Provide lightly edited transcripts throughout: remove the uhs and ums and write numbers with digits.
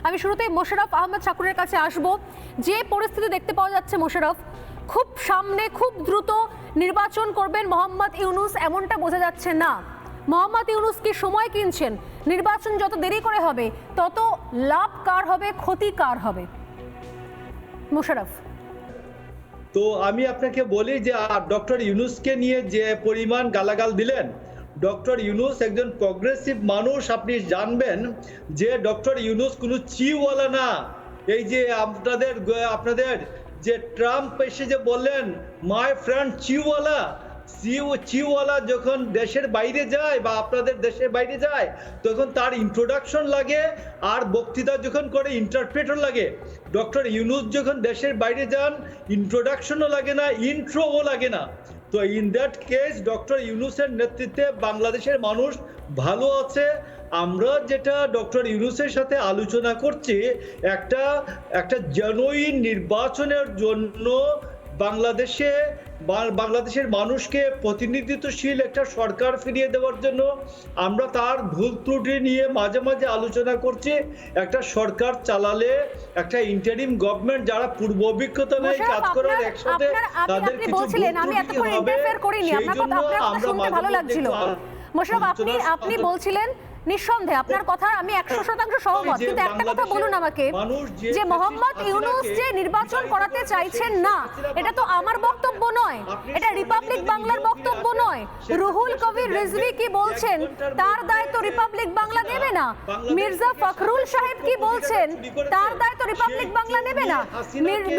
আমি শুরুতেই মোশাররফ আহমেদ ঠাকুরের কাছে আসব। যে পরিস্থিতি দেখতে পাওয়া যাচ্ছে মোশাররফ, খুব সামনে খুব দ্রুত নির্বাচন করবেন মোহাম্মদ ইউনূস, এমনটা বোঝা যাচ্ছে না। মোহাম্মদ ইউনূস কি সময় কিনছেন? নির্বাচন যত দেরি করে হবে তত লাভ কার হবে, ক্ষতি কার হবে? মোশাররফ, তো আমি আপনাকে বলি যে ডক্টর ইউনূসকে নিয়ে যে পরিমাণ গালাগাল দিলেন, ডক্টর ইউনূস একজন প্রগ্রেসিভ মানুষ। আপনি জানবেন যে ডক্টর ইউনূস কোনো চিওয়ালা না। এই যে আপনাদের যে ট্রাম্প এসে যে বললেন মাই ফ্রেন্ড চিওয়ালা, চিওয়ালা যখন দেশের বাইরে যায় বা আপনাদের দেশের বাইরে যায় তখন তার ইন্ট্রোডাকশন লাগে, আর বক্তৃতা যখন করে ইন্টারপ্রেটার লাগে। ডক্টর ইউনূস যখন দেশের বাইরে যান ইন্ট্রোডাকশনও লাগে না, ইন্ট্রোও লাগে না। তো ইন দ্যাট কেস ডক্টর ইউনূসের নেতৃত্বে বাংলাদেশের মানুষ ভালো আছে। আমরা যেটা ডক্টর ইউনূসের সাথে আলোচনা করছি একটা জেনুইন নির্বাচনের জন্য বাংলাদেশের মানুষকে প্রতিনিধিত্বশীল একটা সরকার ফিরিয়ে দেওয়ার জন্য আমরা তার ভুল ত্রুটি নিয়ে মাঝে মাঝে আলোচনা করছি। একটা সরকার চালালে একটা ইন্টারিম গভর্নমেন্ট যারা পূর্ব অভিজ্ঞতা নেই কাজ করার একসাথে তাদের কিছু ভালো লাগছিল। মোশাররফ, আপনি বলছিলেন নিঃসন্দেহে আপনার কথা আমি 100% সহমত, কিন্তু একটা কথা বলুন আমাকে, যে মোহাম্মদ ইউনূস যে নির্বাচন করাতে চাইছেন না, এটা তো আমার বক্তব্য নয়, এটা রিপাবলিক বাংলার বক্তব্য নয়। রুহুল কবির রিজভী কি বলছেন তার দায়িত্ব রিপাবলিক বাংলা নেবে না। মির্জা ফখরুল সাহেব কি বলছেন তার দায়িত্ব রিপাবলিক বাংলা নেবে না।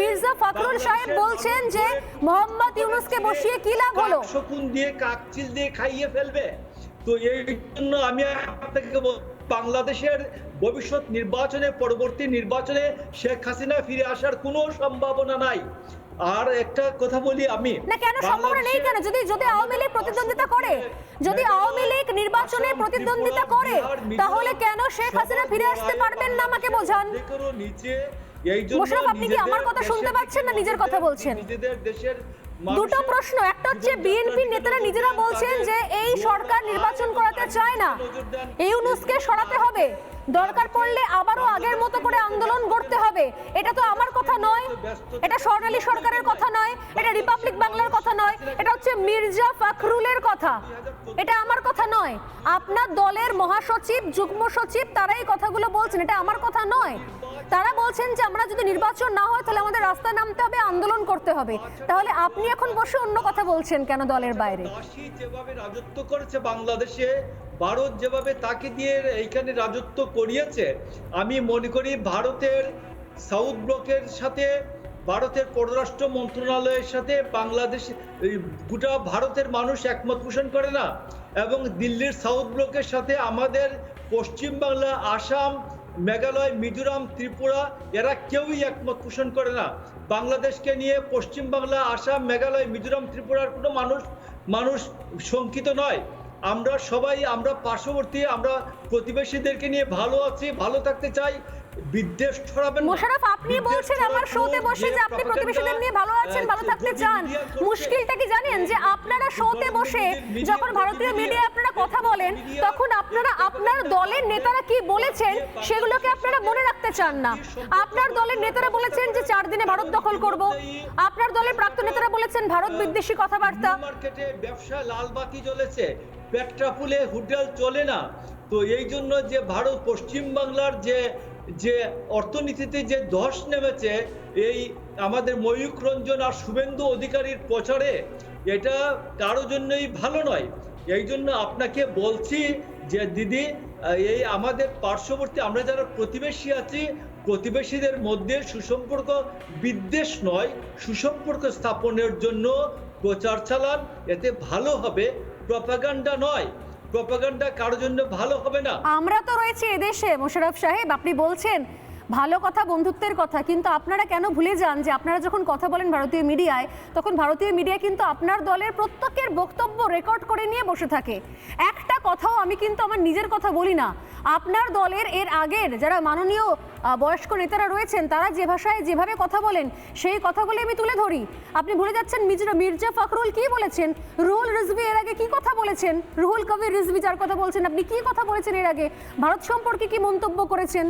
মির্জা ফখরুল সাহেব বলছেন যে মোহাম্মদ ইউনূসকে বসিয়ে কি লাভ হলো, শকুন দিয়ে কাকচিল দিয়ে খাইয়ে ফেলবে। তো এই জন্য আমি আপনাকে বাংলাদেশের ভবিষ্যৎ নির্বাচনে, পরবর্তী নির্বাচনে শেখ হাসিনা ফিরে আসার কোনো সম্ভাবনা নাই। আর একটা কথা বলি আমি, না কেন সম্ভাবনা নেই কেন? যদি আওয়ামী লীগ প্রতিদ্বন্দ্বিতা করে, যদি আওয়ামী লীগ নির্বাচনে প্রতিদ্বন্দ্বিতা করে, তাহলে কেন শেখ হাসিনা ফিরে আসতে পারবেন না? আমাকে বোঝান। মোশাররফ, আপনি কি আমার কথা শুনতে পাচ্ছেন না নিজের কথা বলছেন? নিজেদের দেশের দুটো প্রশ্ন, একটা হচ্ছে বিএনপি নেতারা নিজেরা বলছেন যে এই সরকার নির্বাচন করাতে চায় না, ইউনূসকে সরাতে হবে, দরকার পড়লে আবারও আগের মতো করে আন্দোলন করতে হবে। এটা তো আমার কথা নয়, এটা স্বর্ণালী সরকারের কথা নয়, এটা রিপাবলিক বাংলার কথা নয়, এটা হচ্ছে মির্জা ফখরুলের কথা, এটা আমার কথা নয়। আপনার দলের মহাসচিব, যুগ্ম সচিব তারা এই কথাগুলো বলছেন, এটা আমার কথা নয়। তারা বলছেন যে আমরা যদি নির্বাচন না হয় তাহলে আমাদের রাস্তায় নামতে হবে, আন্দোলন করতে হবে। তাহলে আপনি এখন বসে অন্য কথা বলছেন কেন দলের বাইরে? যেভাবে রাজত্ব করেছে বাংলাদেশে, ভারত যেভাবে তাকে দিয়ে এইখানে রাজত্ব করিয়েছে, আমি মনে করি ভারতের সাউথ ব্লকের সাথে, ভারতের পররাষ্ট্র মন্ত্রণালয়ের সাথে বাংলাদেশ, গোটা ভারতের মানুষ একমত পোষণ করে না। এবং দিল্লির সাউথ ব্লকের সাথে আমাদের পশ্চিমবাংলা, আসাম, মেঘালয়, মিজোরাম, ত্রিপুরা এরা কেউই একমত পোষণ করে না। বাংলাদেশকে নিয়ে পশ্চিমবাংলা, আসাম, মেঘালয়, মিজোরাম, ত্রিপুরার কোনো মানুষ শঙ্কিত নয়। আমরা সবাই, আমরা পার্শ্ববর্তী, আমরা প্রতিবেশীদেরকে নিয়ে ভালো আছি, ভালো থাকতে চাই, বিদ্বেষ ছড়াবেন না। মোশাররফ, আপনি বলছেন আমার শোতে বসে যে আপনি প্রতিবেশীদের নিয়ে ভালো আছেন, ভালো থাকতে চান। মুশকিলটা কি জানেন, যে আপনারা শোতে বসে যখন ভারতীয় মিডিয়ায় আপনারা কথা বলেন তখন আপনারা আপনার দলের নেতারা কি বলেছেন সেগুলোকে আপনারা মনে রাখতে চান না। আপনার দলের নেতারা বলেছেন যে 4 দিনে ভারত দখল করব, আপনার দলের প্রাক্তন নেতারা বলেছেন ভারত বিদ্বেষী কথাবার্তা। মার্কেটে ব্যবসা লাল বাতি জ্বলেছে, পেট্রা ফুলে হোটেল চলে না। তো এই জন্য যে ভারত পশ্চিম বাংলার যে অর্থনীতিতে যে ধস নেমেছে এই আমাদের ময়ূখ রঞ্জন আর শুভেন্দু অধিকারীর প্রচারে, এটা কারো জন্যই ভালো নয়। এই জন্য আপনাকে বলছি যে দিদি, এই আমাদের পার্শ্ববর্তী আমরা যারা প্রতিবেশী আছি, প্রতিবেশীদের মধ্যে সুসম্পর্ক, বিদ্বেষ নয়, সুসম্পর্ক স্থাপনের জন্য প্রচার চালান, এতে ভালো হবে, প্রপাগান্ডা নয়। প্রপাগান্ডা কারোর জন্য ভালো হবে না। আমরা তো রয়েছে এদেশে মোশাররফ সাহেব, আপনি বলছেন ভালো কথা, বন্ধুত্বের কথা, কিন্তু আপনারা কেন ভুলে যান যে আপনারা যখন কথা বলেন ভারতীয় মিডিয়ায়, তখন ভারতীয় মিডিয়া কিন্তু আপনার দলের প্রত্যেকের বক্তব্য রেকর্ড করে নিয়ে বসে থাকে। একটা কথাও আমি কিন্তু আমার নিজের কথা বলি না। আপনার দলের এর আগের যারা মাননীয় বয়স্ক নেতারা রয়েছেন তারা যে ভাষায় যেভাবে কথা বলেন সেই কথাগুলি আমি তুলে ধরি। আপনি ভুলে যাচ্ছেন মির্জা ফখরুল কি বলেছেন, রুহুল রিজভী এর আগে কি কথা বলেছেন, রুহুল কবির রিজভী যার কথা বলছেন আপনি কি কথা বলেছেন এর আগে, ভারত সম্পর্কে কি মন্তব্য করেছেন।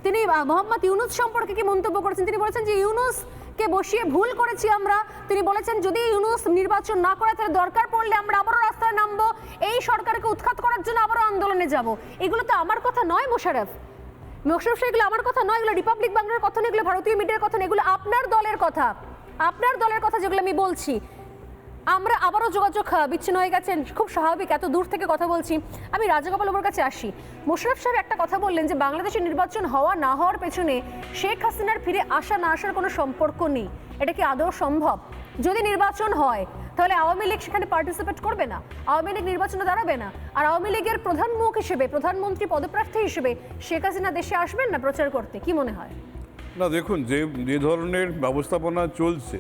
তিনি মোহাম্মদ ইউনূস সম্পর্কে কি মন্তব্য করেছেন? তিনি বলেছেন যে ইউনূসকে বসিয়ে ভুল করেছি আমরা। তিনি বলেছেন যদি ইউনূস নির্বাচন না করে তাহলে দরকার পড়লে আমরা আবারও রাস্তায় নামবো, এই সরকারকে উৎখাত করার জন্য আবারও আন্দোলনে যাব। এগুলো তো আমার কথা নয় মোশাররফ, এগুলো আমার কথা নয়, এগুলো রিপাবলিক বাংলার কথা নয়, এগুলো ভারতীয় মিডিয়ার কথা নয়, এগুলো আপনার দলের কথা, আপনার দলের কথা যেগুলো আমি বলছি। আমরা আবারও যোগাযোগ বিচ্ছিন্ন হয়ে গেছেন, খুব স্বাভাবিক, এত দূর থেকে কথা বলছি। আমি রাজাগোপাল বাবুর কাছে আসি। মোশাররফ সাহেব একটা কথা বললেন যে বাংলাদেশের নির্বাচন হওয়া না হওয়ার পেছনে শেখ হাসিনার ফিরে আসা না আসার কোনো সম্পর্ক নেই। এটা কি আদৌ সম্ভব? যদি নির্বাচন হয় তাহলে আওয়ামী লীগ সেখানে পার্টিসিপেট করবে না, আওয়ামী লীগ নির্বাচনে দাঁড়াবে না, আর আওয়ামী লীগের প্রধান মুখ হিসেবে, প্রধানমন্ত্রী পদপ্রার্থী হিসেবে শেখ হাসিনা দেশে আসবেন না প্রচার করতে? কি মনে হয়? না দেখুন, যে ধরনের ব্যবস্থাপনা চলছে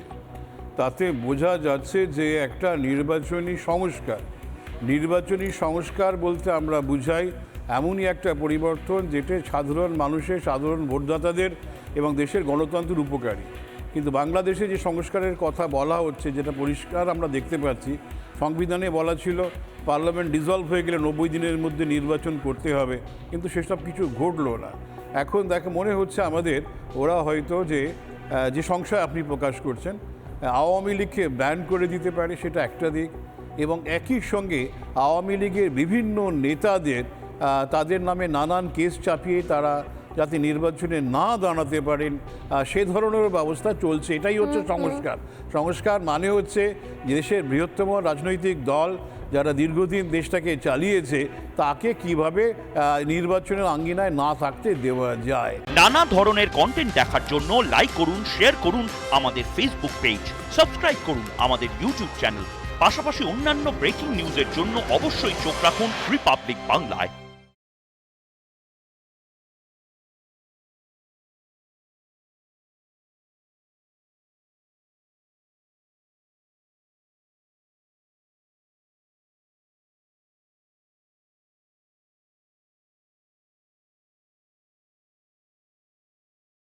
তাতে বোঝা যাচ্ছে যে একটা নির্বাচনী সংস্কার বলতে আমরা বুঝাই এমনই একটা পরিবর্তন যেটা সাধারণ মানুষের, সাধারণ ভোটদাতাদের এবং দেশের গণতন্ত্রের উপকারী। কিন্তু বাংলাদেশে যে সংস্কারের কথা বলা হচ্ছে, যেটা পরিষ্কার আমরা দেখতে পাচ্ছি, সংবিধানে বলা ছিল পার্লামেন্ট ডিসলভ হয়ে গেলে 90 দিনের মধ্যে নির্বাচন করতে হবে, কিন্তু সেসব কিছু ঘটলো না। এখন মনে হচ্ছে আমাদের ওরা হয়তো যে সংশয় আপনি প্রকাশ করছেন, আওয়ামী লীগকে ব্যান করে দিতে পারে, সেটা একটা দিক, এবং একই সঙ্গে আওয়ামী লীগের বিভিন্ন নেতাদের তাদের নামে নানান কেস চাপিয়ে তারা যাতে নির্বাচনে না দাঁড়াতে পারেন সে ধরনের ব্যবস্থা চলছে। এটাই হচ্ছে সংস্কার মানে হচ্ছে দেশের বৃহত্তম রাজনৈতিক দল যারা দীর্ঘদিন দেশটাকে চালিয়েছে তাকে কিভাবে নির্বাচনের আঙ্গিনায় না থাকতে দেওয়া যায়। নানা ধরনের কন্টেন্ট দেখার জন্য লাইক করুন, শেয়ার করুন আমাদের ফেসবুক পেজ, সাবস্ক্রাইব করুন আমাদের ইউটিউব চ্যানেল। পাশাপাশি অন্যান্য ব্রেকিং নিউজের জন্য অবশ্যই চোখ রাখুন রিপাবলিক বাংলায়।